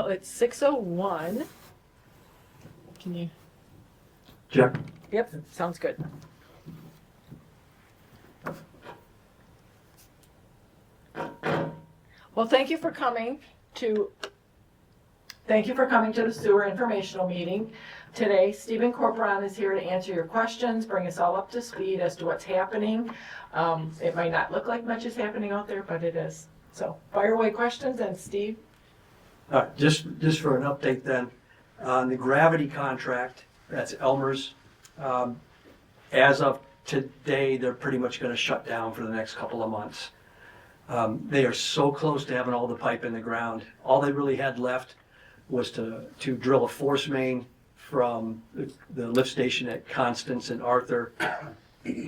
Well, it's 6:01. Can you? Check. Yep, sounds good. Well, thank you for coming to the sewer informational meeting today. Stephen Corporon is here to answer your questions, bring us all up to speed as to what's happening. It might not look like much is happening out there, but it is. So fire away questions, and Steve. Just for an update then, on the gravity contract, that's Elmer's. As of today, they're pretty much going to shut down for the next couple of months. They are so close to having all the pipe in the ground. All they really had left was to drill a force main from the lift station at Constance and Arthur,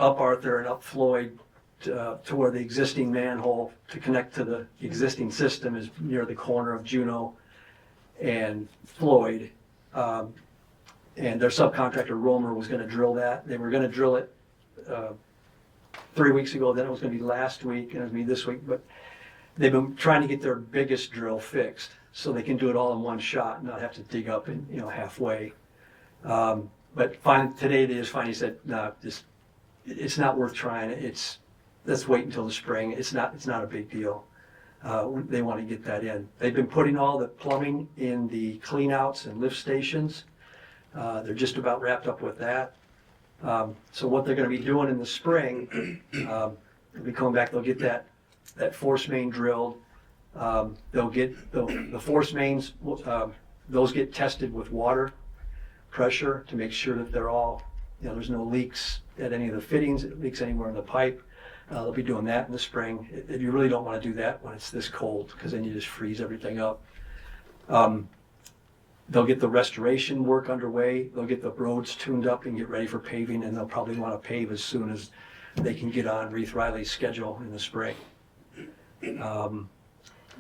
up Arthur and up Floyd to where the existing manhole to connect to the existing system is near the corner of Juneau and Floyd. And their subcontractor, Romer, was going to drill that. They were going to drill it 3 weeks ago, then it was going to be last week, and it was going to be this week. But they've been trying to get their biggest drill fixed so they can do it all in one shot, not have to dig up in, halfway. But today they just finally said, no, it's not worth trying. Let's wait until the spring. It's not a big deal. They want to get that in. They've been putting all the plumbing in the cleanouts and lift stations. They're just about wrapped up with that. So what they're going to be doing in the spring, they'll be coming back. They'll get that force main drilled. They'll get the force mains. Those get tested with water pressure to make sure that they're all, there's no leaks at any of the fittings, leaks anywhere in the pipe. They'll be doing that in the spring. You really don't want to do that when it's this cold, because then you just freeze everything up. They'll get the restoration work underway. They'll get the roads tuned up and get ready for paving, and they'll probably want to pave as soon as they can get on Reith Riley's schedule in the spring.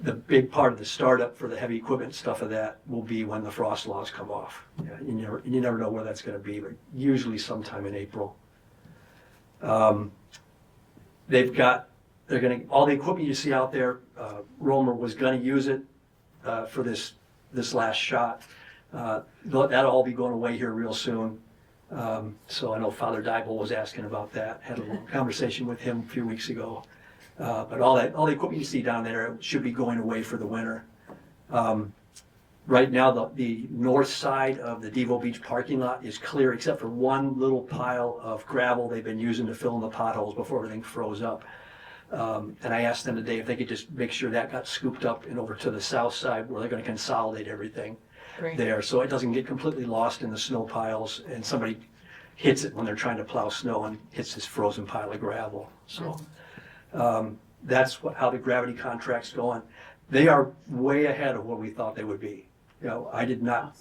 The big part of the startup for the heavy equipment stuff of that will be when the frost laws come off. You never know where that's going to be, but usually sometime in April. All the equipment you see out there, Romer was going to use it for this last shot. That'll all be going away here real soon. So I know Father Dybel was asking about that. Had a little conversation with him a few weeks ago. But all the equipment you see down there should be going away for the winter. Right now, the north side of the Devo Beach parking lot is clear, except for one little pile of gravel they've been using to fill in the potholes before everything froze up. And I asked them today if they could just make sure that got scooped up and over to the south side where they're going to consolidate everything there, so it doesn't get completely lost in the snow piles and somebody hits it when they're trying to plow snow and hits this frozen pile of gravel. So that's how the gravity contract's going. They are way ahead of what we thought they would be. I did not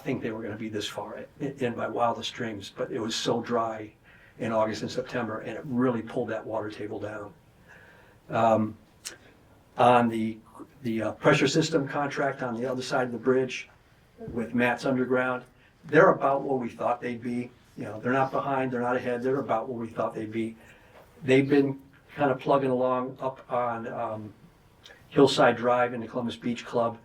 think they were going to be this far in my wildest dreams, but it was so dry in August and September, and it really pulled that water table down. On the pressure system contract on the other side of the bridge with Matt's Underground, they're about where we thought they'd be. They're not behind, they're not ahead, they're about where we thought they'd be. They've been kind of plugging along up on Hillside Drive in the Columbus Beach Club,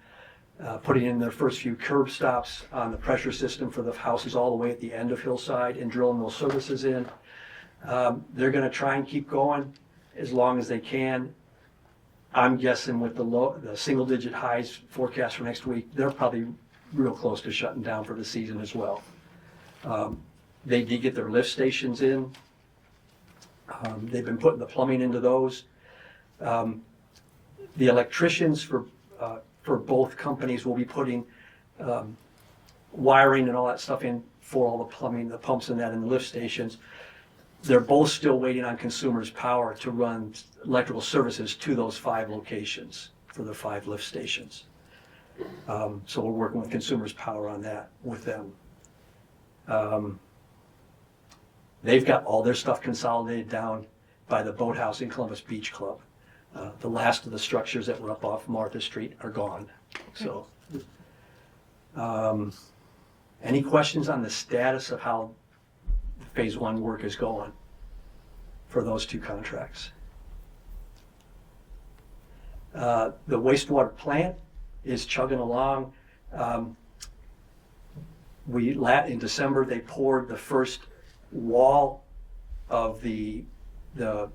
putting in their first few curb stops on the pressure system for the houses all the way at the end of Hillside and drilling those services in. They're going to try and keep going as long as they can. I'm guessing with the single-digit highs forecast for next week, they're probably real close to shutting down for the season as well. They did get their lift stations in. They've been putting the plumbing into those. The electricians for both companies will be putting wiring and all that stuff in for all the plumbing, the pumps and that in the lift stations. They're both still waiting on Consumers Power to run electrical services to those 5 locations for the 5 lift stations. So we're working with Consumers Power on that with them. They've got all their stuff consolidated down by the boathouse in Columbus Beach Club. The last of the structures that were up off Martha Street are gone. So, any questions on the status of how Phase 1 work is going for those 2 contracts? The wastewater plant is chugging along. In December, they poured the first wall of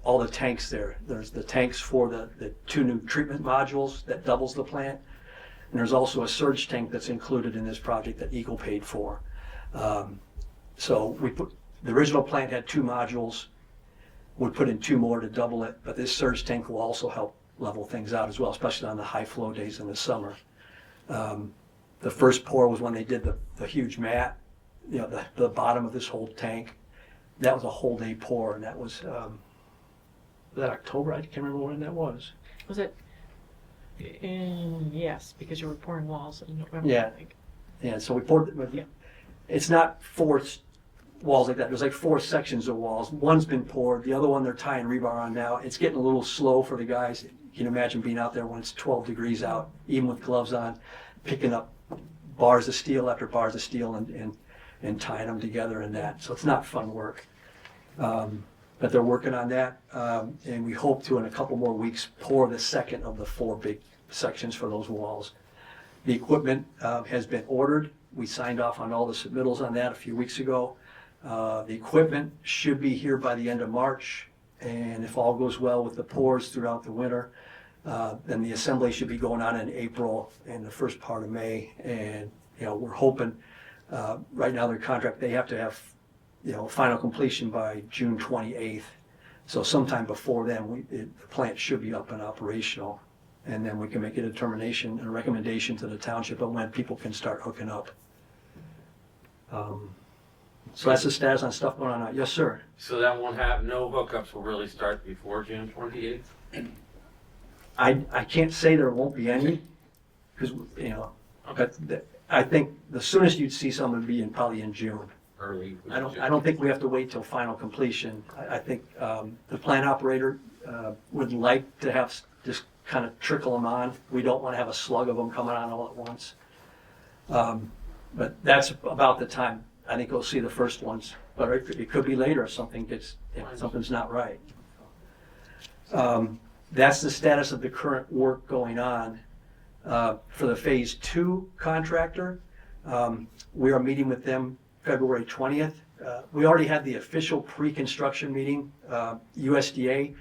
all the tanks there. There's the tanks for the 2 new treatment modules that doubles the plant. And there's also a surge tank that's included in this project that Eagle paid for. So the original plant had 2 modules. We put in 2 more to double it, but this surge tank will also help level things out as well, especially on the high flow days in the summer. The first pour was when they did the huge mat, the bottom of this whole tank. That was a whole day pour, and that was that October? I can't remember when that was. Was it? Yes, because you were pouring walls in November. Yeah. I think. Yeah, so we poured, it's not 4 walls like that. There's like 4 sections of walls. One's been poured, the other one they're tying rebar on now. It's getting a little slow for the guys. You can imagine being out there when it's 12 degrees out, even with gloves on, picking up bars of steel after bars of steel and tying them together and that. So it's not fun work. But they're working on that, and we hope to, in a couple more weeks, pour the second of the 4 big sections for those walls. The equipment has been ordered. We signed off on all the submittals on that a few weeks ago. The equipment should be here by the end of March, and if all goes well with the pours throughout the winter, then the assembly should be going on in April and the first part of May. And we're hoping, right now their contract, they have to have final completion by June 28th. So sometime before then, the plant should be up and operational. And then we can make a determination and a recommendation to the township on when people can start hooking up. So that's the status on stuff going on. Yes, sir. So that won't have, no hookups will really start before June 28th? I can't say there won't be any, because, but I think the soonest you'd see some would be probably in June. Early. I don't think we have to wait till final completion. I think the plant operator would like to have just kind of trickle them on. We don't want to have a slug of them coming on all at once. But that's about the time I think we'll see the first ones. But it could be later if something's not right. That's the status of the current work going on. For the Phase 2 contractor, we are meeting with them February 20th. We already had the official pre-construction meeting. USDA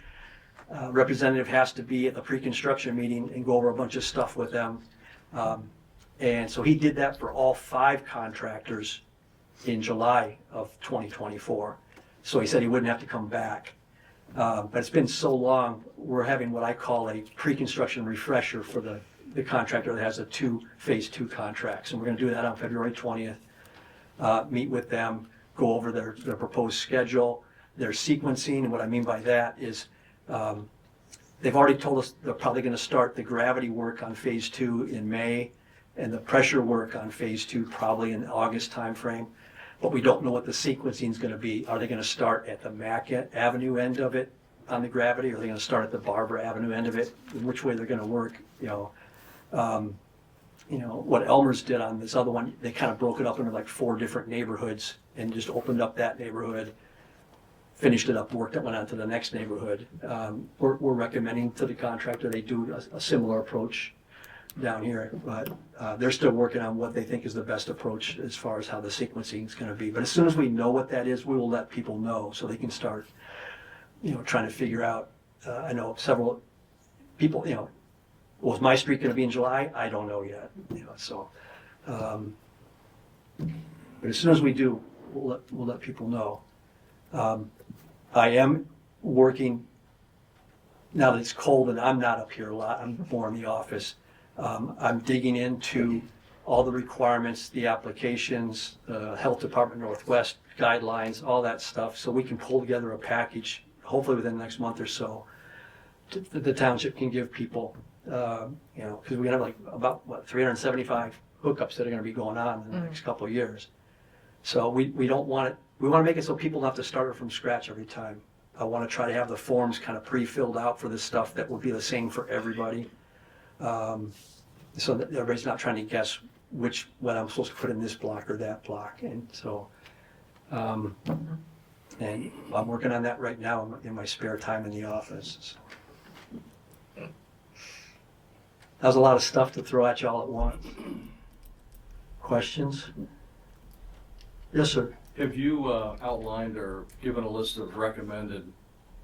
representative has to be at the pre-construction meeting and go over a bunch of stuff with them. And so he did that for all 5 contractors in July of 2024. So he said he wouldn't have to come back. But it's been so long, we're having what I call a pre-construction refresher for the contractor that has a Phase 2 contracts. And we're going to do that on February 20th. Meet with them, go over their proposed schedule, their sequencing. And what I mean by that is they've already told us they're probably going to start the gravity work on Phase 2 in May and the pressure work on Phase 2 probably in the August timeframe. But we don't know what the sequencing is going to be. Are they going to start at the Mack Avenue end of it on the gravity, or are they going to start at the Barbara Avenue end of it? Which way they're going to work, what Elmer's did on this other one, they kind of broke it up into like 4 different neighborhoods and just opened up that neighborhood, finished it up, went on to the next neighborhood. We're recommending to the contractor they do a similar approach down here, but they're still working on what they think is the best approach as far as how the sequencing is going to be. But as soon as we know what that is, we will let people know so they can start, trying to figure out. I know several people, was my street going to be in July? I don't know yet. But as soon as we do, we'll let people know. I am working now that it's cold and I'm not up here a lot. I'm more in the office. I'm digging into all the requirements, the applications, Health Department Northwest guidelines, all that stuff, so we can pull together a package, hopefully within the next month or so, that the township can give people. Because we have about 375 hookups that are going to be going on in the next couple of years. So we don't want it. We want to make it so people don't have to start it from scratch every time. I want to try to have the forms kind of pre-filled out for this stuff that will be the same for everybody. So that everybody's not trying to guess what I'm supposed to put in this block or that block. And so, and I'm working on that right now in my spare time in the office. So. That was a lot of stuff to throw at you all at once. Questions? Yes, sir. Have you outlined or given a list of recommended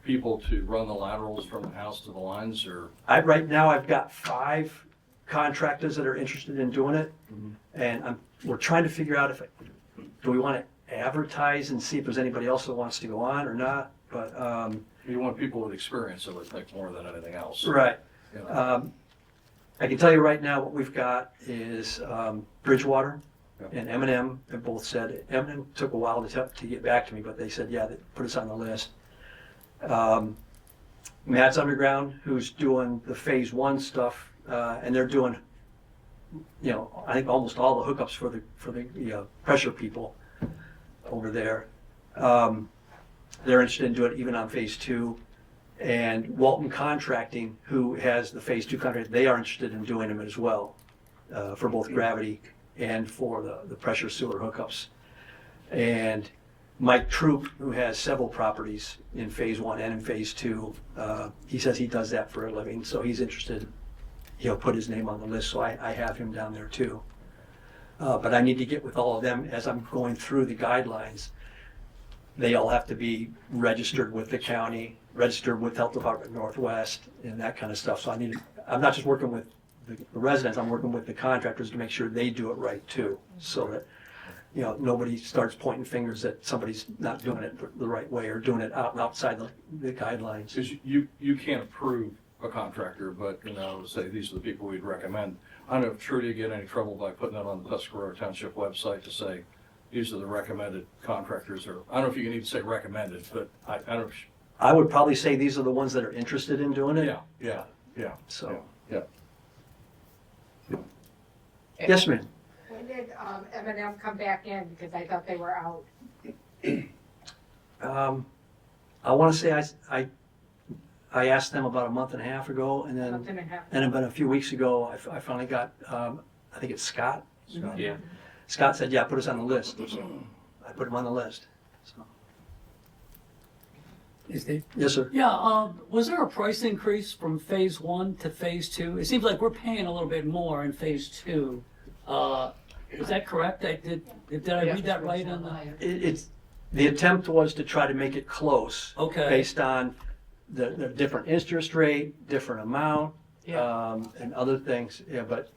people to run the laterals from the house to the lines, or? Right now, I've got 5 contractors that are interested in doing it. And we're trying to figure out do we want to advertise and see if there's anybody else that wants to go on or not, but. You want people with experience, I would think, more than anything else. Right. You know? I can tell you right now, what we've got is Bridgewater Yep. and M&M have both said, M&M took a while to get back to me, but they said, yeah, they put us on the list. Matt's Underground, who's doing the phase 1 stuff, and they're doing, I think almost all the hookups for the pressure people over there. They're interested in doing it even on phase 2. And Walton Contracting, who has the phase 2 contract, they are interested in doing them as well, for both gravity and for the pressure sewer hookups. And Mike Troop, who has several properties in phase 1 and in phase 2, he says he does that for a living, so he's interested. He'll put his name on the list, so I have him down there too. But I need to get with all of them as I'm going through the guidelines. They all have to be registered with the county, registered with Health Department Northwest, and that kind of stuff. So I'm not just working with the residents, I'm working with the contractors to make sure they do it right too, so that, nobody starts pointing fingers that somebody's not doing it the right way or doing it outside the guidelines. Because you can't approve a contractor, but, say these are the people we'd recommend. I don't know if Trudy get any trouble by putting it on the Tuscarora Township website to say, these are the recommended contractors, or, I don't know if you can even say recommended, but I don't know. I would probably say these are the ones that are interested in doing it. Yeah. So, Yeah. yes, ma'am. When did M&M come back in? Because I thought they were out. I want to say I asked them about a month and a half ago, and then Month and a half. about a few weeks ago, I finally got, I think it's Scott. Yeah. Scott said, yeah, put us on the list. So I put him on the list. So. Hey, Steve. Yes, sir. Yeah, was there a price increase from phase 1 to phase 2? It seems like we're paying a little bit more in phase 2. Is that correct? Did I read that right on the? The attempt was to try to make it close. Okay. Based on the different interest rate, different amount, Yeah. and other things. Yeah, but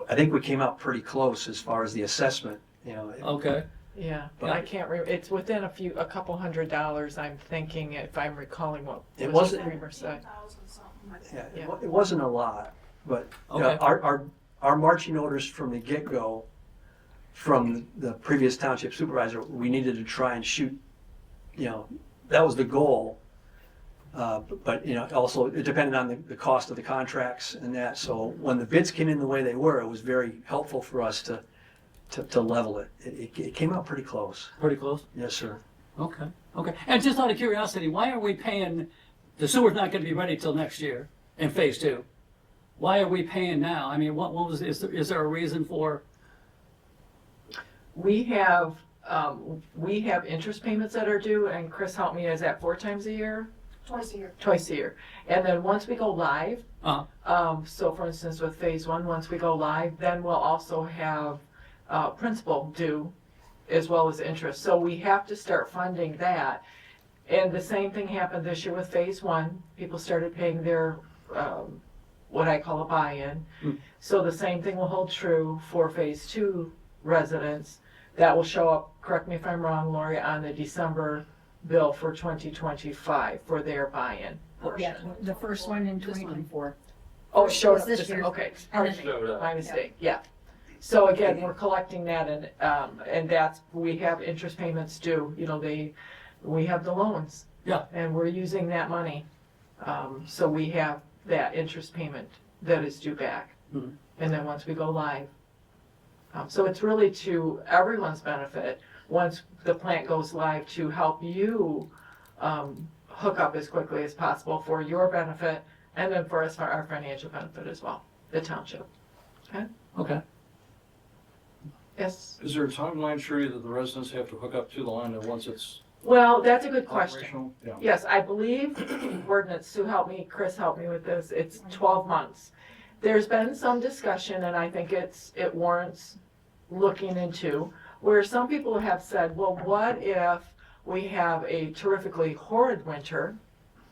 I think we came out pretty close as far as the assessment. Okay. Yeah, But- I can't remember, it's within a couple $100, I'm thinking, if I'm recalling what. It Mr. wasn't- Kramer said. Yeah, Yeah. it wasn't a lot, but Okay. our marching orders from the get-go, from the previous township supervisor, we needed to try and shoot, that was the goal. But also it depended on the cost of the contracts and that. So when the bids came in the way they were, it was very helpful for us to level it. It came out pretty close. Pretty close? Yes, sir. Okay. And just out of curiosity, why are we paying, the sewer's not going to be ready till next year in phase 2? Why are we paying now? I mean, is there a reason for? We have interest payments that are due, and Chris helped me, is that 4 times a year? Twice a year. Twice a year. And then once we go live, Uh, so for instance with phase 1, once we go live, then we'll also have principal due as well as interest. So we have to start funding that. And the same thing happened this year with phase 1. People started paying their, what I call a buy-in. So the same thing will hold true for phase 2 residents. That will show up, correct me if I'm wrong, Lori, on the December bill for 2025 for their buy-in Yeah, portion. the first one in 2024. Oh, it showed was up this this, year. okay, And pardon then- me, Showed up. my mistake, yeah. So again, we're collecting that and that's, we have interest payments due, we have the loans. Yeah. And we're using that money. So we have that interest payment that is due back. Mhm. And then once we go live. So it's really to everyone's benefit, once the plant goes live, to help you hook up as quickly as possible for your benefit, and then for us, for our financial benefit as well, the township. okay. Yes? Is there a timeline, Trudy, that the residents have to hook up to the line and once it's Well, that's a good question. operational? Yeah. Yes, I believe ordinance, Sue helped me, Chris helped me with this, it's 12 months. there's been some discussion, and I think it warrants looking into, where some people have said, well, what if we have a terrifically horrid winter,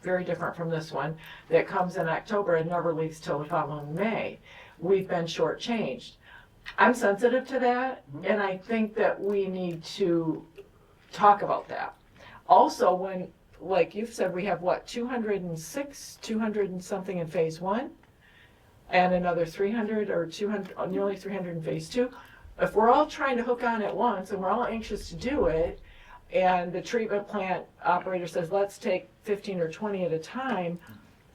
very different from this one, that comes in October and never leaves till the following May? We've been shortchanged. I'm sensitive to that, and I think that we need to talk about that. Also, when, like you've said, we have what, 206, 200 and something in phase one, and another 300 or 200, nearly 300 in phase two. If we're all trying to hook on at once and we're all anxious to do it, and the treatment plant operator says, let's take 15 or 20 at a time,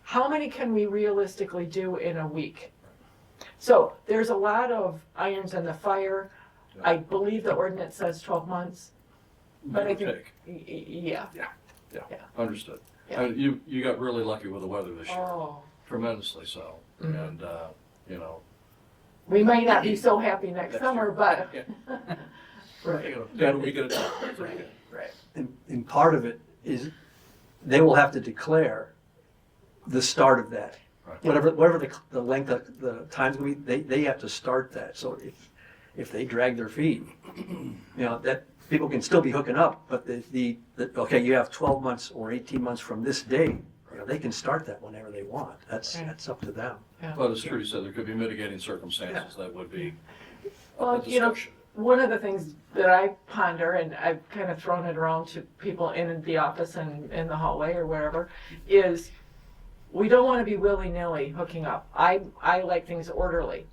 how many can we realistically do in a week? So there's a lot of irons in the fire. I believe the ordinance says 12 months, but I think, yeah. Understood. Yeah. You got really lucky with the weather this year, Oh, tremendously so. And, you know, we might not be so happy next summer, but. Right, yeah, we get it. right. And part of it is they will have to declare the start of that. Right. Whatever the length of the time's gonna be, they have to start that. So if they drag their feet, you know, that people can still be hooking up, but okay, you have 12 months or 18 months from this date, you know, they can start that whenever they want. That's up to them. But as Trudy said, there could be mitigating circumstances that would be a Well, you know, discussion. one of the things that I ponder, and I've kind of thrown it around to people in the office and in the hallway or wherever, is we don't want to be willy-nilly hooking up. I like things orderly.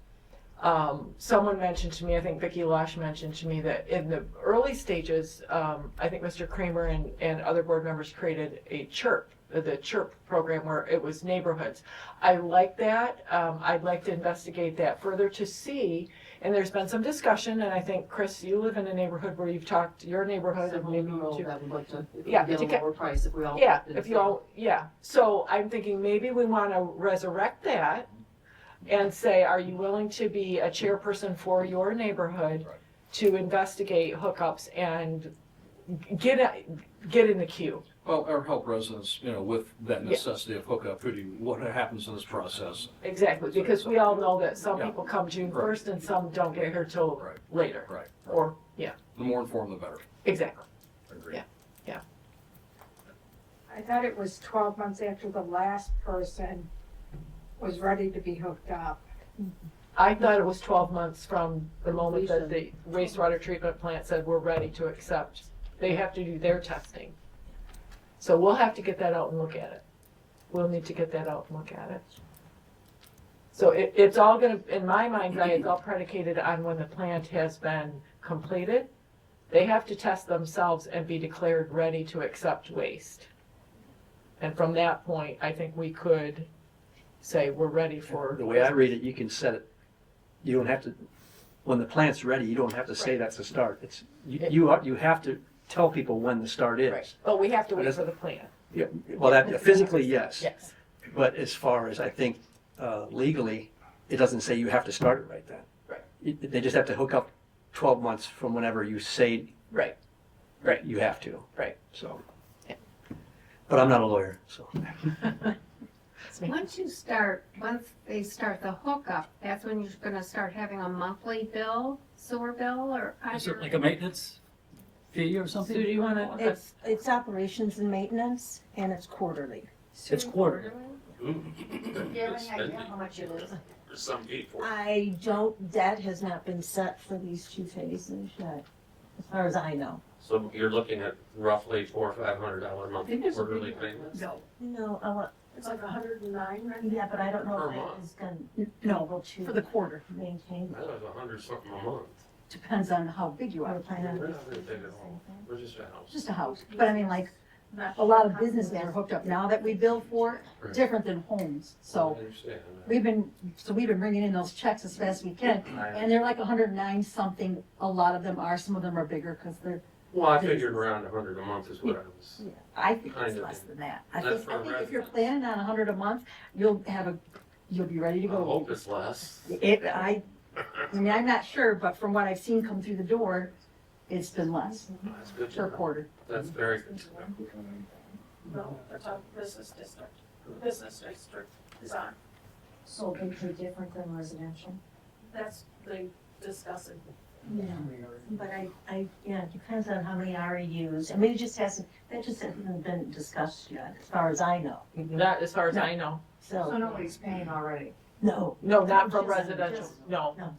Someone mentioned to me, I think Vicki Losh mentioned to me, that in the early stages, I think Mr. Kramer and other board members created a CHIRP, the CHIRP program, where it was neighborhoods. I like that. I'd like to investigate that further to see, and there's been some discussion, and I think, Chris, you live in a neighborhood where you've talked to your neighborhood, and maybe you too. That would like to, if we Yeah, get to a get- lower price, if we all. Yeah, did if it. you all, yeah. So I'm thinking maybe we want to resurrect that and say, are you willing to be a chairperson for your neighborhood Right. to investigate hookups and get in the queue? Well, or help residents, you know, with that Yeah. necessity of hookup, what happens in this process. Exactly, because we all know that some Yeah. people come June Right. 1st and some don't get here till Right. later. Right. Or, yeah, The more informed, the better. exactly. Agreed. Yeah. I thought it was 12 months after the last person was ready to be hooked up. I thought it was 12 months from the moment that the wastewater treatment plant said we're ready to accept. They have to do their testing. So we'll have to get that out and look at it. We'll need to get that out and look at it. So it's all gonna, in my mind's eye, it's all predicated on when the plant has been completed. They have to test themselves and be declared ready to accept waste. And from that point, I think we could say we're ready for. The way I read it, you can set it, you don't have to, when the plant's ready, you don't have to say Right. that's the start. It's, you have to tell people when the start is. Right, but we have to wait But for the plan. Yeah, well, that, physically, yes. Yes. But as far as, I think, legally, it doesn't say you have to start it right then. Right. They just have to hook up 12 months from whenever you say Right, right, you have to, right. so. Yeah. But I'm not a lawyer, so. It's me. Once they start the hookup, that's when you're gonna start having a monthly bill, sewer bill, or? Is it like a maintenance fee or Sue, do something? you wanna? It's operations and maintenance, and it's quarterly. It's quarterly. Ooh, Do you have any idea how much it is? for some people. That has not been set for these two phases yet, as far as I know. So you're looking at roughly $400 or $500 a month think there's a quarterly big payments? No, No, it's like 109 right yeah, but I don't know Per if month. that is going No, able to for the quarter. maintain. I thought it was 100 something a month. Depends on how big you We're are. planning on We're this not gonna is take the it same home. thing. We're just a house. Just a house. But I mean, like, a lot of businesses are hooked up now that we bill for, Right. different than homes. I So understand. we've been bringing in those checks as fast as we can. And they're like 109 something. A lot of them are, some of them are bigger because they're, Well, I figured around 100 a month is what I was. I think it's Kind of. less than that. I That's think, for I think if you're residents. planning on 100 a month, you'll be ready to I go. hope it's less. I mean, I'm not sure, but from what I've seen come through the door, it's been less That's good to per know. quarter. That's very good to know. No, that's how business district is on. So picture different than residential? That's, they discuss it. Yeah. But yeah, it depends on how many REUs. I mean, it just hasn't been discussed yet, as far as I know. Not as far as I know. So, nobody's paying already. no, No, not from Just- residential, no, no,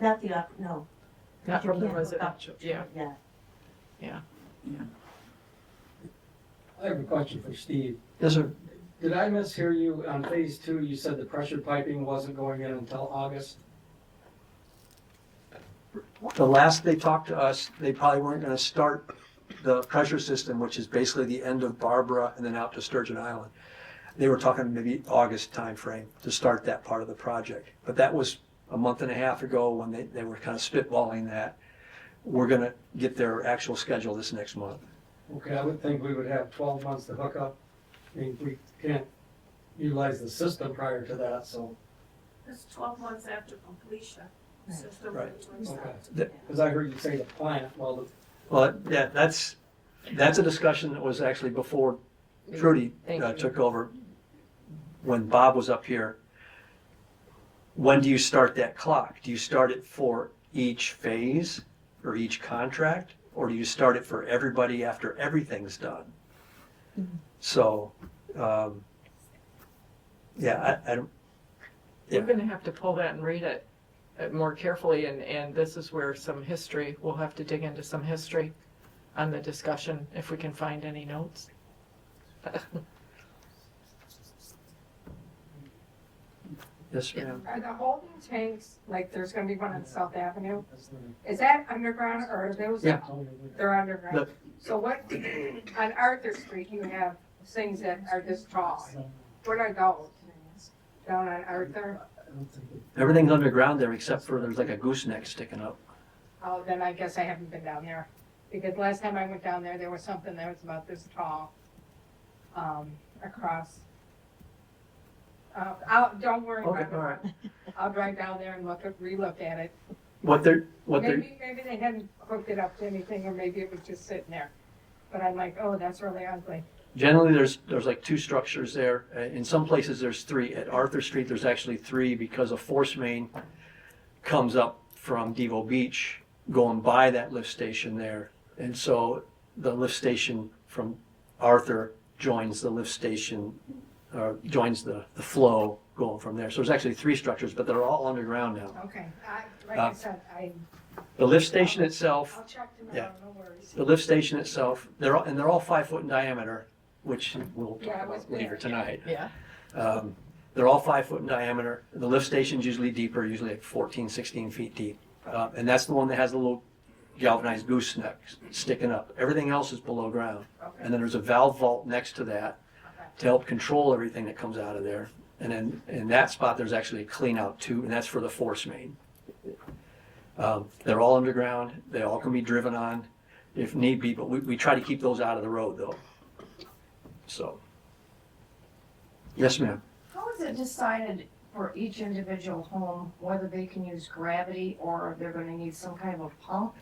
not the, no. not You from the can't hook up residential, yeah. Yeah. I have a question for Steve. Yes, sir. Did I mishear you on phase 2? You said the pressure piping wasn't going in until August? The last they talked to us, they probably weren't gonna start the pressure system, which is basically the end of Barbara and then out to Sturgeon Island. They were talking maybe August timeframe to start that part of the project. But that was a month and a half ago when they were kind of spitballing that. We're gonna get their actual schedule this next month. Okay, I would think we would have 12 months to hook up. I mean, we can't utilize the system prior to that, so, It's 12 months after completion. System Right. okay. Because I heard you say the plant, well, Well, yeah, that's a discussion that was actually before Trudy Thank you. took over. When Bob was up here, when do you start that clock? Do you start it for each phase or each contract? Or do you start it for everybody after everything's done? So, yeah, I don't, We're gonna have to pull that and read it more carefully, and this is where some history, we'll have to dig into some history on the discussion, if we can find any notes. yes, ma'am. Are the holding tanks, like there's gonna be one on South Avenue, is that underground or are those? Yeah. They're underground? The- So what, on Arthur Street, you have things that are this tall. What are those? Down on Arthur? Everything's underground there except for there's like a gooseneck sticking up. Oh, then I guess I haven't been down there. Because last time I went down there, there was something that was about this tall, across. Don't worry Okay, about all it. right. I'll drive down there and relook at it. What they're, Maybe they hadn't hooked it up to anything, or maybe it was just sitting there. But I'm like, oh, that's really ugly. generally there's like two structures there. In some places there's three. At Arthur Street, there's actually three because a force main comes up from Devo Beach going by that lift station there. And so the lift station from Arthur joins the lift station, joins the flow going from there. So there's actually three structures, but they're all underground now. Okay, like I said, The lift station itself, I'll check tomorrow, Yeah. no worries. the lift station itself, they're all 5 foot in diameter, which we'll Yeah, talk it was about later big. tonight. Yeah. They're all 5 foot in diameter. The lift station's usually deeper, usually like 14, 16 feet deep. And that's the one that has the little galvanized gooseneck sticking up. Everything else is below ground. Okay. And then there's a valve vault next to that to help control everything that comes out of there. And then in that spot, there's actually a clean out too, and that's for the force main. They're all underground. They all can be driven on if need be, but we try to keep those out of the road though. So. Yes, ma'am. How is it decided for each individual home whether they can use gravity or they're gonna need some kind of a pump?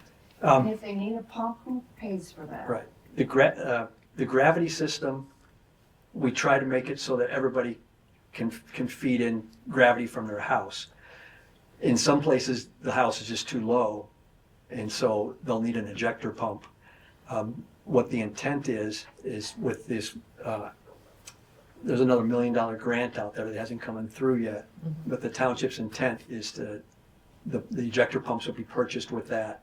And if they need a pump, who pays for that? Right. The gravity system, we try to make it so that everybody can feed in gravity from their house. In some places, the house is just too low, and so they'll need an ejector pump. What the intent is with this, there's another $1 million grant out there that hasn't come through yet, but the township's intent is the ejector pumps will be purchased with that,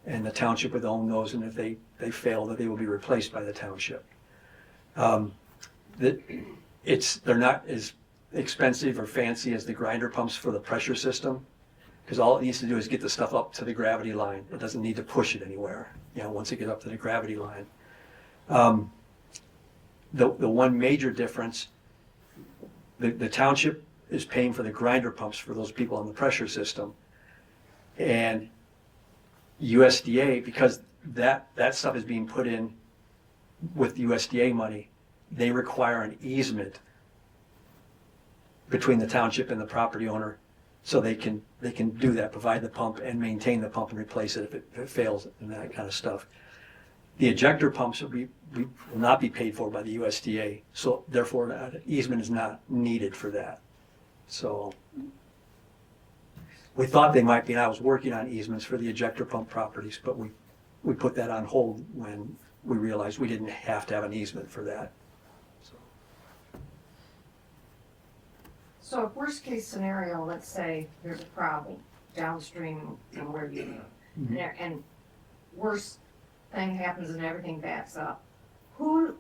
and the township would own those, and if they fail, that they will be replaced by the township. They're not as expensive or fancy as the grinder pumps for the pressure system, because all it needs to do is get the stuff up to the gravity line. It doesn't need to push it anywhere, once it gets up to the gravity line. The one major difference, the township is paying for the grinder pumps for those people on the pressure system. And USDA, because that stuff is being put in with USDA money, they require an easement between the township and the property owner, so they can do that, provide the pump and maintain the pump and replace it if it fails and that kind of stuff. The ejector pumps will not be paid for by the USDA, so therefore an easement is not needed for that. So we thought they might be, and I was working on easements for the ejector pump properties, but we put that on hold when we realized we didn't have to have an easement for that. So if worst case scenario, let's say there's a problem downstream from where you live, and worst thing happens and everything backs up, who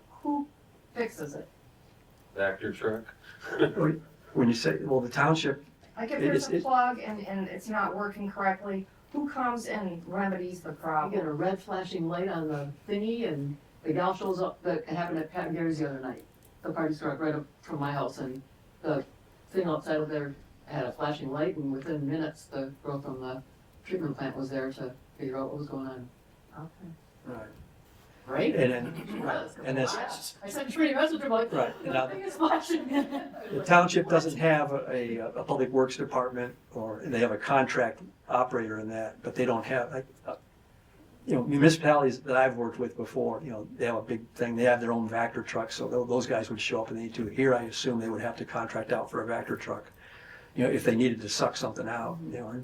fixes it? Vector truck. When you say, well, the township, Like if there's a plug and it's not working correctly, who comes and remedies the You get problem? a red flashing light on the thingy and the gal shows up, that happened at Pat Gary's the other night. The party struck right up from my house and the thing outside of there had a flashing light and within minutes the girl from the treatment plant was there to figure out what was going on. right, Right? and this, I sent Trini a message, I'm like, right, and now, the thing is flashing. the township doesn't have a public works department, or they have a contract operator in that, but they don't have, like, municipalities that I've worked with before, they have a big thing, they have their own Vector trucks, so those guys would show up and they need to. Here, I assume they would have to contract out for a Vector truck, if they needed to suck something out,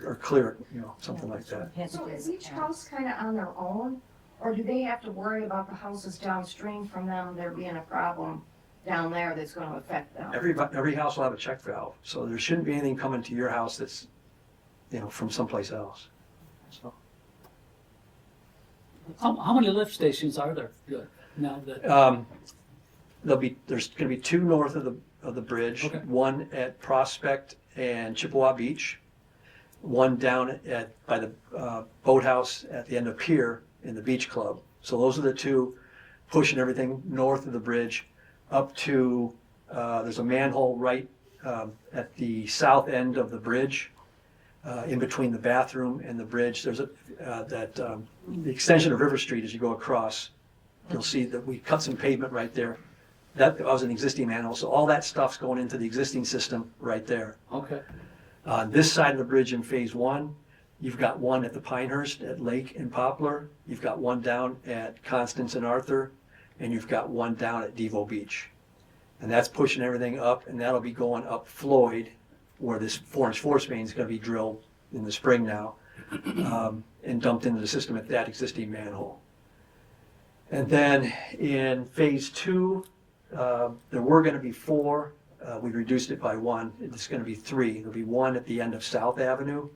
or clear it, something like that. So is each house kind of on their own, or do they have to worry about the houses downstream from them, there being a problem down there that's going to affect them? Every house will have a check valve, so there shouldn't be anything coming to your house that's, from someplace else, so. How many lift stations are there now that? There's gonna be two north of the bridge. Okay. One at Prospect and Chippewa Beach. One down by the boathouse at the end of Pier in the Beach Club. So those are the two pushing everything north of the bridge up to, there's a manhole right at the south end of the bridge. In between the bathroom and the bridge, there's the extension of River Street as you go across. You'll see that we cut some pavement right there. That was an existing manhole, so all that stuff's going into the existing system right there. Okay. On this side of the bridge in phase one, you've got one at the Pinehurst at Lake and Poplar. You've got one down at Constance and Arthur, and you've got one down at Devo Beach. And that's pushing everything up, and that'll be going up Floyd, where this 4-inch force main is going to be drilled in the spring now, and dumped into the system at that existing manhole. And then in phase two, there were going to be 4. We reduced it by 1. It's going to be 3. There'll be one at the end of South Avenue.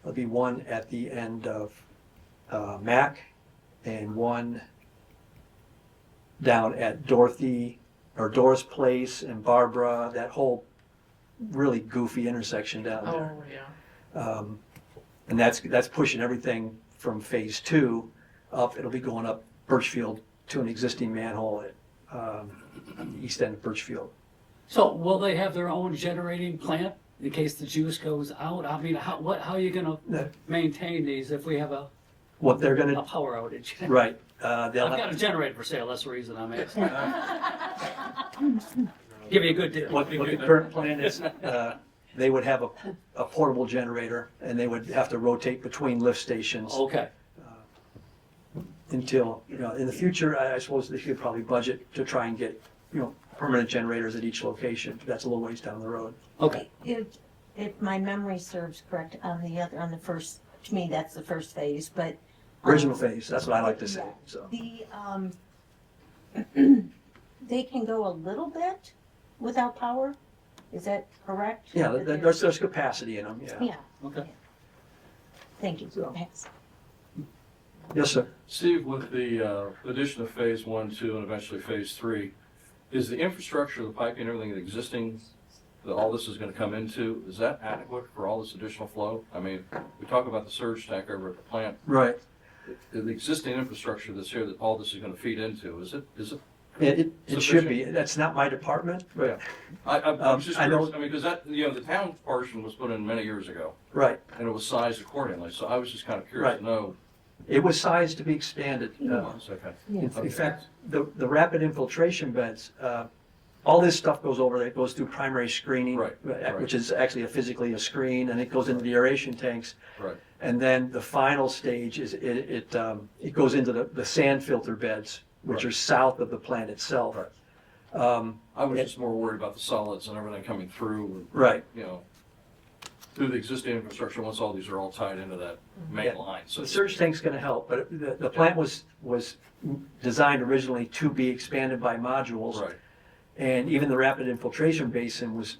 There'll be one at the end of Mac, and one down at Doris Place and Barbara, that whole really goofy intersection down there. Oh, yeah. And that's pushing everything from phase 2 up. It'll be going up Birchfield to an existing manhole at the east end of Birchfield. So will they have their own generating plant in case the juice goes out? I mean, how are you gonna maintain these if we have a What they're gonna, power outage? right, I've they'll got a generator for sale, that's the reason I'm asking. Give me a good deal. what the current plan is, they would have a portable generator, and they would have to rotate between lift stations Okay, until, in the future, I suppose they should probably budget to try and get, permanent generators at each location. That's a little ways down the road. okay. If my memory serves correct, on the first, to me, that's the first phase, but. Original phase, that's what I like to say, so. They can go a little bit without power, is that correct? Yeah, there's capacity in them, yeah. Yeah, Okay. thank you. So- Thanks. Yes, sir. Steve, with the addition of phase 1, 2, and eventually phase 3, is the infrastructure, the piping, everything existing that all this is going to come into, is that adequate for all this additional flow? I mean, we talk about the surge tank over at the plant. Right. The existing infrastructure that's here that all this is going to feed into, is it? It should be. That's not my department, but, I'm just I know- curious, I mean, because that, the town portion was put in many years ago, right. and it was sized accordingly, so I was just kind of curious to know. It was sized to be expanded. It's okay. In fact, the rapid infiltration beds, all this stuff goes over, it goes through primary screening, Right. which is actually physically a screen, and it goes into the aeration tanks. Right. And then the final stage is, it goes into the sand filter beds, which are south of the plant itself. Right. I was just more worried about the solids and everything coming through, Right. you know, through the existing infrastructure, once all these are all tied into that main Yeah. line. So So the surge tank's gonna help, but the plant was designed originally to be expanded by modules. Right. And even the rapid infiltration basin was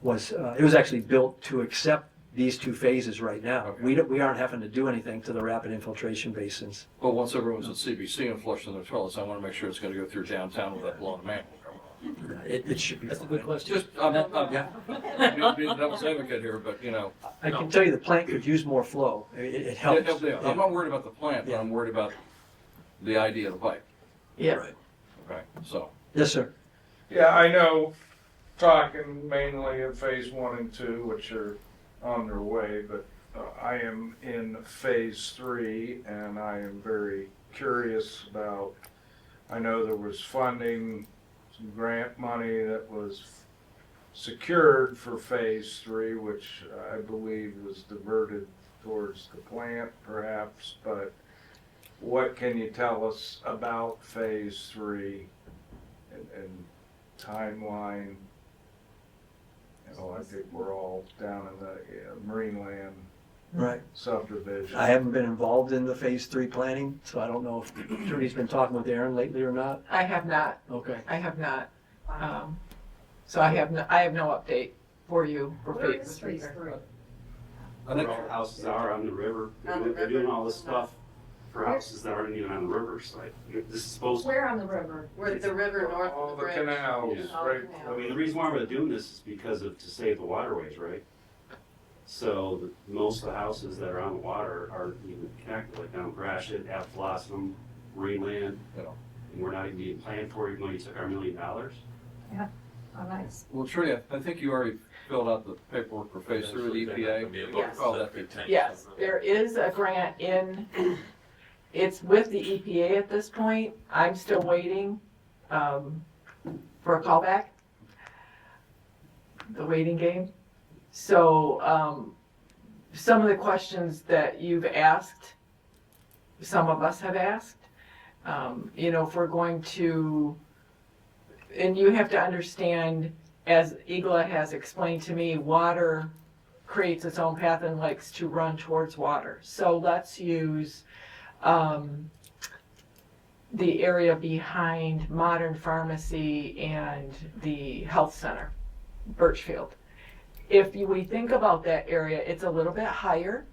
it was actually built to accept these two phases right now. Okay. We aren't having to do anything to the rapid infiltration basins. But once everyone's at CBC and flushing their toilets, I want to make sure it's going to go through downtown without blowing a manhole. It should be That's a fine. good question. Just, I'm being devil's advocate here, but, you know. I can tell you the plant could use more flow. It helps. Yeah, I'm not worried about the plant, but I'm worried about the idea of the pipe. Yeah. Right. Okay, so. Yes, sir. Yeah, I know, talking mainly of phase 1 and 2, which are on their way, but I am in phase 3 and I am very curious about, I know there was funding, some grant money that was secured for phase 3, which I believe was diverted towards the plant perhaps, but what can you tell us about phase 3 and timeline? I think we're all down in the marine land Right. subdivision. I haven't been involved in the phase 3 planning, so I don't know if Trudy's been talking with Aaron lately or not. I have not, Okay. I have not. So I have no update for you for Where phase is three. phase 3? I think, Where all the houses are on the river. On the They're doing river? all this stuff for houses that aren't even on the river, so this is supposed to. Where on the river? Where the river north All of the the bridge. canals, Yeah. right? I mean, the reason why we're doing this is because of, to save the waterways, right? So most of the houses that are on the water aren't even connected, like down Gratiot, App Blossom, Marineland, you know. and we're not even being planned for, even though you took our $1 million. Oh, nice. Well, Trudy, I think you already filled out the paperwork for phase 3 with EPA. Yes. Oh, that'd be Yes, there is a grant in, it's with the EPA at this point. I'm still waiting for a callback. The waiting game. So some of the questions that you've asked, some of us have asked, if we're going to, and you have to understand, as Igla has explained to me, water creates its own path and likes to run towards water. So let's use the area behind Modern Pharmacy and the health center, Birchfield. If we think about that area, it's a little bit higher.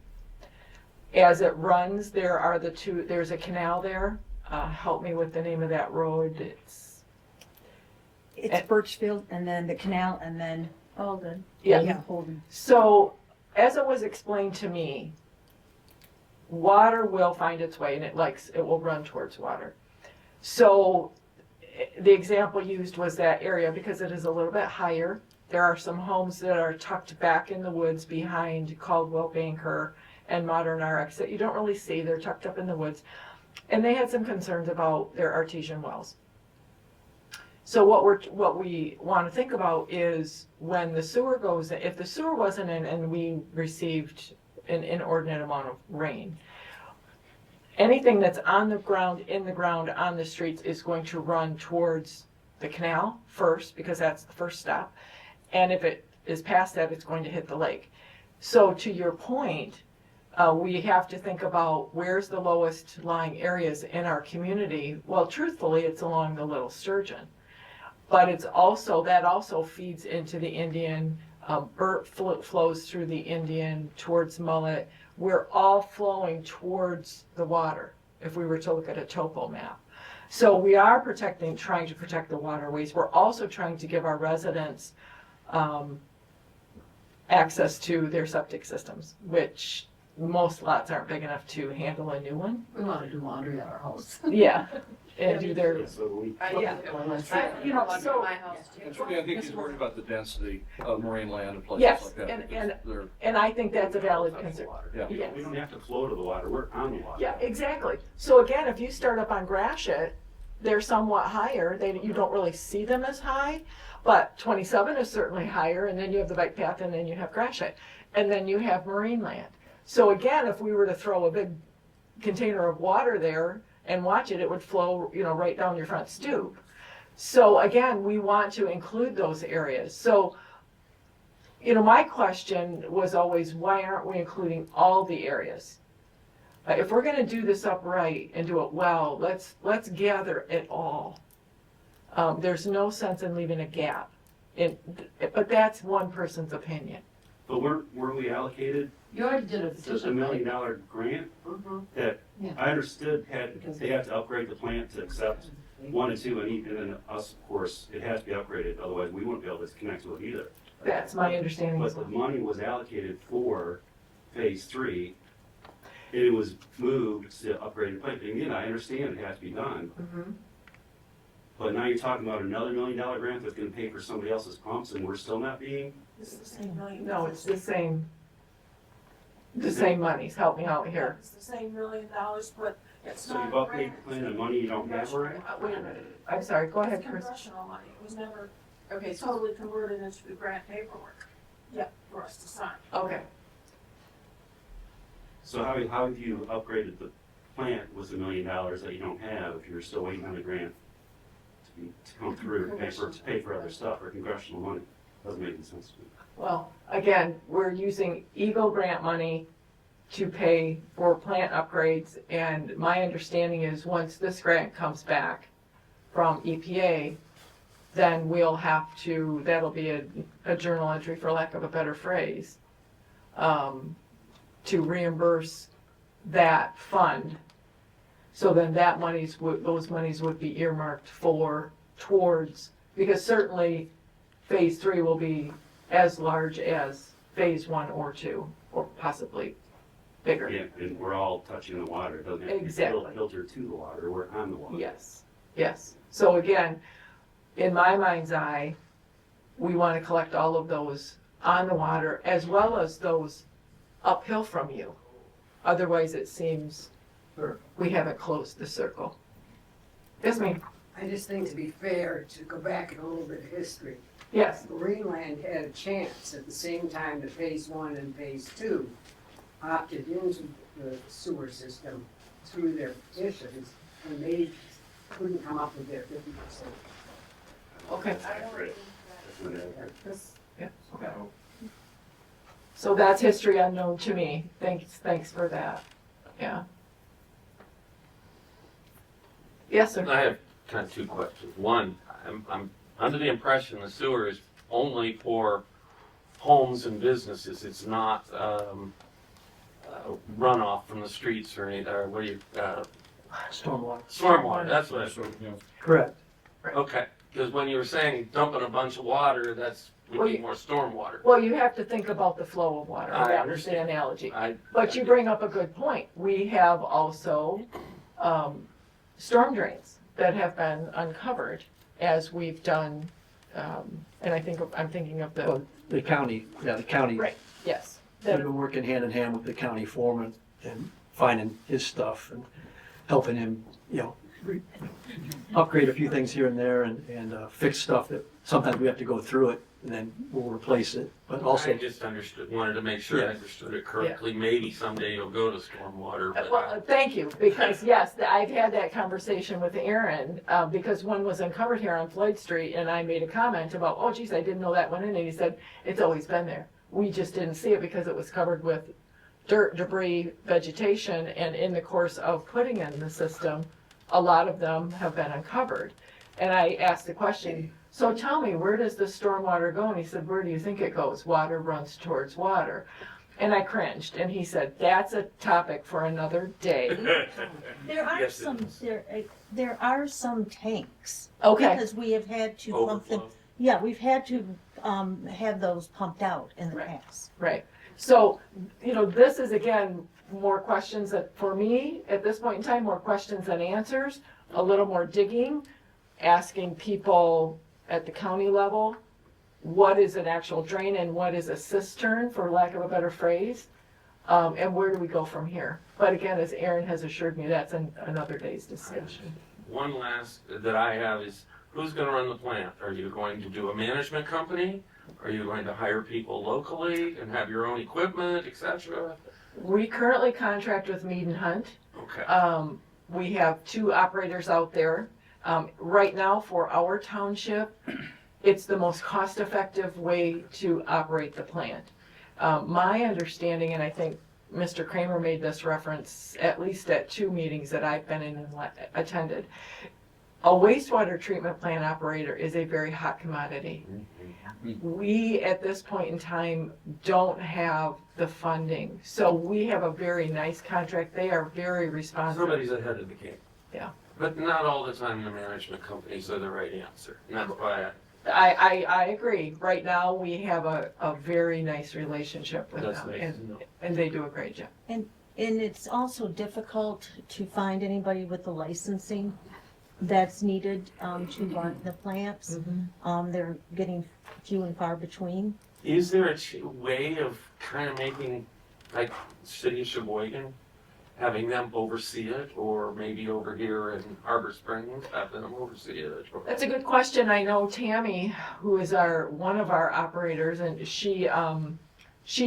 As it runs, there's a canal there. Help me with the name of that road. It's Birchfield and then the canal and then Holden. Yeah. Holden. So, as it was explained to me, water will find its way and it will run towards water. So, the example used was that area because it is a little bit higher. There are some homes that are tucked back in the woods behind Caldwell Banker and Modern RX that you don't really see. They're tucked up in the woods. And they had some concerns about their artesian wells. So what we want to think about is when the sewer goes in, if the sewer wasn't in and we received an inordinate amount of rain, anything that's on the ground, in the ground, on the streets is going to run towards the canal first because that's the first stop. And if it is past that, it's going to hit the lake. So to your point, we have to think about where's the lowest lying areas in our community. Well, truthfully, it's along the Little Sturgeon. But that also feeds into the Indian, Burt flows through the Indian towards Mullet. We're all flowing towards the water if we were to look at a topo map. So we are trying to protect the waterways. We're also trying to give our residents access to their septic systems, which most lots aren't big enough to handle a new one. We want to do laundry at our house. Yeah, and do their, So we, yeah. So, My house too. And Trudy, I think he's worried about the density of marine land and places Yes, like that. and- because they're- and I think that's a valid concern. Yeah. Yes. we don't have to flow to the water, we're on the water. Yeah, exactly. So again, if you start up on Gratiot, they're somewhat higher. You don't really see them as high, but 27 is certainly higher, and then you have the bike path, and then you have Gratiot, and then you have marine land. So again, if we were to throw a big container of water there and watch it, it would flow, right down your front stoop. So again, we want to include those areas. So, my question was always, why aren't we including all the areas? If we're gonna do this upright and do it well, let's gather it all. There's no sense in leaving a gap. But that's one person's opinion. But weren't we allocated You already did a a petition. $1 million grant that Yeah. I understood they have to upgrade the plant to accept 1 and 2, and then us, of course, it has to be upgraded, otherwise we wouldn't be able to connect to it either. That's my understanding as But the well. money was allocated for phase 3, and it was moved to upgrade the plant. And again, I understand it has to be done, Mhm. but now you're talking about another $1 million grant that's gonna pay for somebody else's pumps, and we're still not being. It's the same million. No, it's the same monies. Help me out here. It's the same $1 million, but it's So not. you've upgraded the plant and money you don't have already? Wait a minute. I'm sorry, go ahead, It's Chris. congressional money, it was never totally converted into the grant paperwork yet for us to sign. Okay. So how have you upgraded the plant with $1 million that you don't have if you're still waiting on the grant to come through, to pay for other stuff, or congressional money? Doesn't make any sense to me. Well, again, we're using Eagle grant money to pay for plant upgrades, and my understanding is once this grant comes back from EPA, then we'll have to, that'll be a journal entry, for lack of a better phrase, to reimburse that fund. So then those monies would be earmarked towards, because certainly phase 3 will be as large as phase 1 or 2, or possibly bigger. Yeah, and we're all touching the water. It doesn't have to be Exactly. filtered to the water. We're on the water. Yes, yes. So again, in my mind's eye, we want to collect all of those on the water as well as those uphill from you. Otherwise, it seems we haven't closed the circle. Yes, ma'am? I just think to be fair, to go back in a little bit of history, Yes. Greenland had a chance at the same time that phase 1 and phase 2 opted into the sewer system through their petitions, and they couldn't come up with their 50%. Okay. That's Yeah, okay. So that's history unknown to me. Thanks for that. Yeah. Yes, sir. I have kind of 2 questions. One, I'm under the impression the sewer is only for homes and businesses. It's not runoff from the streets or any, or what do you, Stormwater. stormwater, that's what I So, you know, Correct. Okay, because when you were saying dumping a bunch of water, that's would be more stormwater. Well, you have to think about the flow of water. I That was the understand. analogy. I- But you bring up a good point. We have also storm drains that have been uncovered as we've done, and I'm thinking of Well, the county, right, yes. we've been working hand in hand with the county foreman and finding his stuff and helping him, upgrade a few things here and there and fix stuff that sometimes we have to go through it and then we'll replace it. But also, I just wanted to make sure I understood it correctly. Maybe someday you'll go to stormwater, but Well, thank you, because yes, I've had that conversation with Aaron, because one was uncovered here on Floyd Street, and I made a comment about, oh geez, I didn't know that went in, and he said, it's always been there. We just didn't see it because it was covered with dirt, debris, vegetation, and in the course of putting in the system, a lot of them have been uncovered. And I asked the question, so tell me, where does the stormwater go? And he said, where do you think it goes? Water runs towards water. And I cringed, and he said, that's a topic for another day. There are Yes, it some, is. there are some tanks. Okay. Because we have had to pump them, overflow. yeah, we've had to, have those pumped out in the Right. past. Right. So, this is again, more questions that, for me, at this point in time, more questions than answers, a little more digging, asking people at the county level, what is an actual drain and what is a cistern, for lack of a better phrase, and where do we go from here? But again, as Aaron has assured me, that's another day's discussion. one last that I have is, who's gonna run the plant? Are you going to do a management company? Are you going to hire people locally and have your own equipment, et cetera? We currently contract with Mead and Hunt. Okay. We have 2 operators out there. Right now, for our township, it's the most cost-effective way to operate the plant. My understanding, and I think Mr. Kramer made this reference at least at 2 meetings that I've been in and attended, a wastewater treatment plant operator is a very hot commodity. We, at this point in time, don't have the funding, so we have a very nice contract. They are very responsive. Somebody's ahead of the game. Yeah. But not all the time the management companies are the right answer. And that's why I agree. Right now, we have a very nice relationship with That's them, nice to know. and they do a great job. And it's also difficult to find anybody with the licensing that's needed to run the plants. They're getting few and far between. Is there a way of kind of making, like, City of Sheboygan, having them oversee it, or maybe over here in Harbor Springs, have them oversee it? Or... That's a good question. I know Tammy, who is one of our operators, and she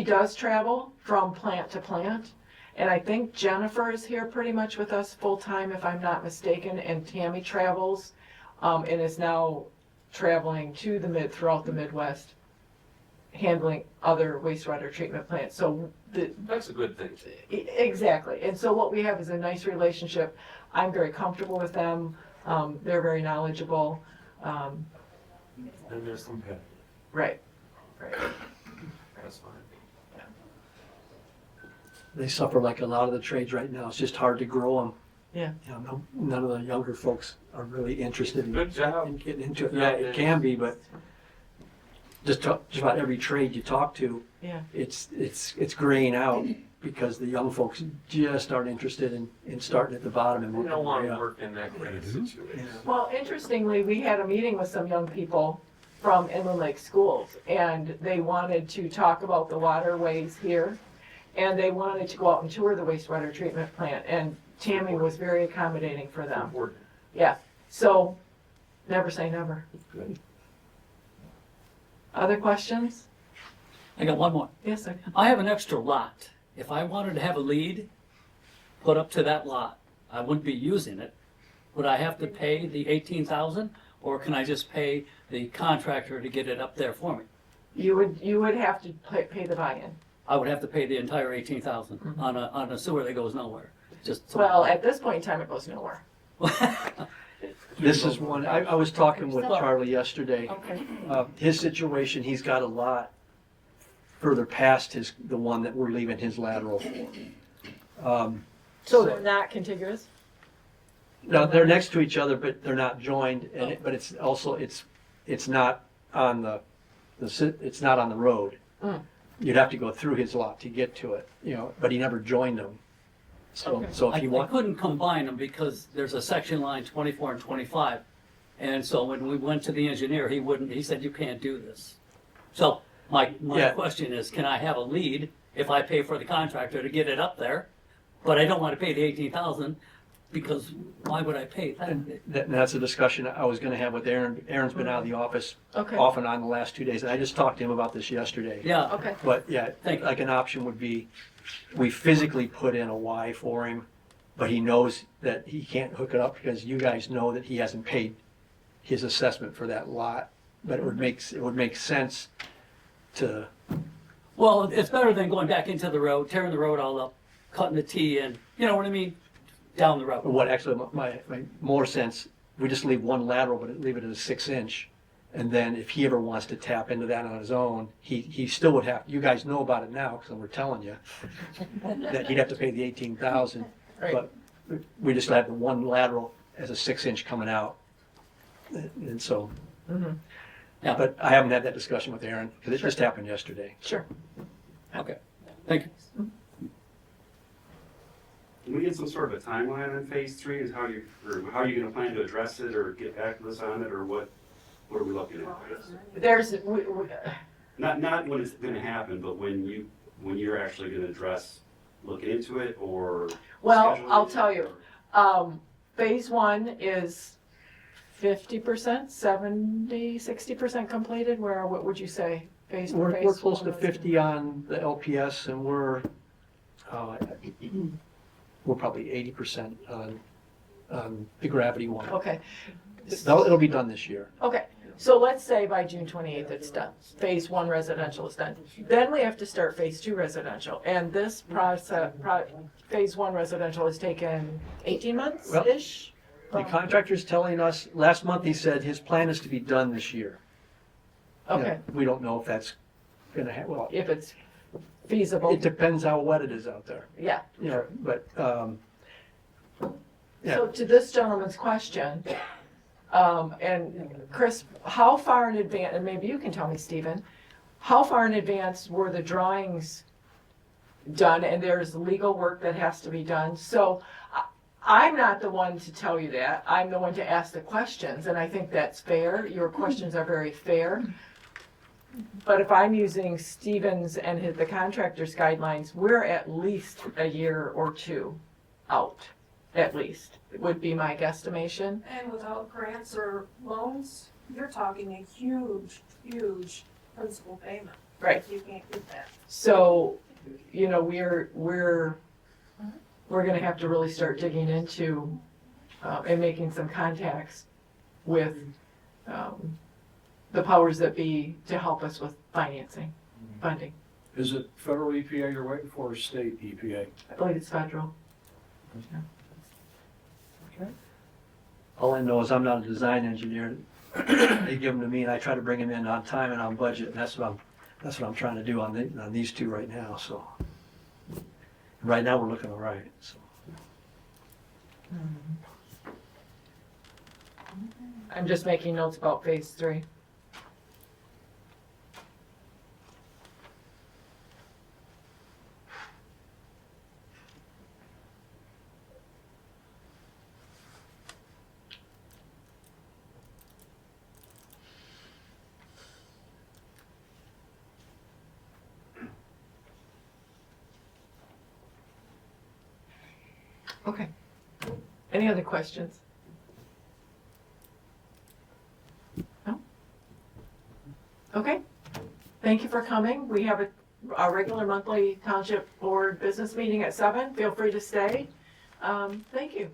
does travel from plant to plant. And I think Jennifer is here pretty much with us full-time, if I'm not mistaken, and Tammy travels, and is now traveling throughout the Midwest, handling other wastewater treatment plants. So that's a good thing. Exactly. And so what we have is a nice relationship. I'm very comfortable with them. They're very knowledgeable. And there's some pay. Right. That's fine. They suffer like a lot of the trades right now. It's just hard to grow them. Yeah. You know, none of the younger folks are really interested in, Good job. in getting into it. Yeah, it can be, but just about every trade you talk to, yeah, it's graying out because the young folks just aren't interested in starting at the bottom and We working don't want their to way up. work in that kind of situation. Well, interestingly, we had a meeting with some young people from Inland Lake Schools, and they wanted to talk about the waterways here, and they wanted to go out and tour the wastewater treatment plant, and Tammy was very accommodating for them. Yeah, so never say never. Good. Other questions? I got one more. Yes, sir. I have an extra lot. If I wanted to have a lead put up to that lot, I wouldn't be using it. Would I have to pay the 18,000, or can I just pay the contractor to get it up there for me? You would have to pay the buy-in. I would have to pay the entire 18,000 on a sewer that goes nowhere. Just Well, at this point in time, it goes nowhere. This is one, I was talking with Charlie yesterday. Okay. His situation, he's got a lot further past the one that we're leaving his lateral for. So they're not contiguous? No, they're next to each other, but they're not joined, and but it's also, it's not on it's not on the road. Mm. You'd have to go through his lot to get to it, you know, but he never joined them. So if you I want, couldn't combine them because there's a section line 24 and 25. And so when we went to the engineer, he said, you can't do this. So my Yeah. question is, can I have a lead if I pay for the contractor to get it up there? But I don't want to pay the 18,000 because why would I pay that? and that's a discussion I was gonna have with Aaron. Aaron's been out of the office Okay. off and on the last 2 days, and I just talked to him about this yesterday. Yeah. Okay. But yeah, Thank you. like an option would be, we physically put in a Y for him, but he knows that he can't hook it up because you guys know that he hasn't paid his assessment for that lot. But it would make sense to, Well, it's better than going back into the road, tearing the road all up, cutting the T in, you know what I mean? Down the road. what actually, my more sense, we just leave one lateral, but leave it at a 6-inch. And then if he ever wants to tap into that on his own, he still would have, you guys know about it now, because we're telling you, that he'd have to pay the 18,000. Right. But we just have the one lateral as a 6-inch coming out. And so, Mhm. Yeah. but I haven't had that discussion with Aaron, because it just happened yesterday. Sure. Okay, thank you. Can we get some sort of a timeline on phase 3? Is how you gonna plan to address it or get back to us on it, or what are we looking at? There's, Not when it's gonna happen, but when you're actually gonna address looking into it or well, scheduling I'll it, tell you, or- phase 1 is 50%, 70, 60% completed. What would you say? We're close to 50 on the LPS, and we're probably 80% on the gravity one. Okay, It'll be done this year. okay. So let's say by June 28th it's done. Phase 1 residential is done. Then we have to start phase 2 residential. And this process, phase 1 residential has taken 18 months-ish? The contractor's telling us, last month he said his plan is to be done this year. You know, Okay, we don't know if that's gonna happen, well, if it's feasible, it depends how wet it is out there, yeah. you know, but, yeah. So to this gentleman's question, and Chris, how far in advance, and maybe you can tell me, Stephen, how far in advance were the drawings done, and there's legal work that has to be done? So I'm not the one to tell you that, I'm the one to ask the questions, and I think that's fair, your questions are very fair. But if I'm using Stephen's and the contractor's guidelines, we're at least a year or two out, at least, would be my guesstimation. And without grants or loans, you're talking a huge, huge principal payment. Right. You can't get that. So, you know, we're gonna have to really start digging into, and making some contacts with, the powers that be to help us with financing, funding. Is it federal EPA you're waiting for or state EPA? I believe it's federal. All I know is I'm not a design engineer. They give them to me and I try to bring them in on time and on budget, and that's what I'm trying to do on these two right now, so. Right now, we're looking all right, so. I'm just making notes about phase 3. Okay. Any other questions? No? Okay. Thank you for coming. We have our regular monthly township board business meeting at 7. Feel free to stay. Thank you.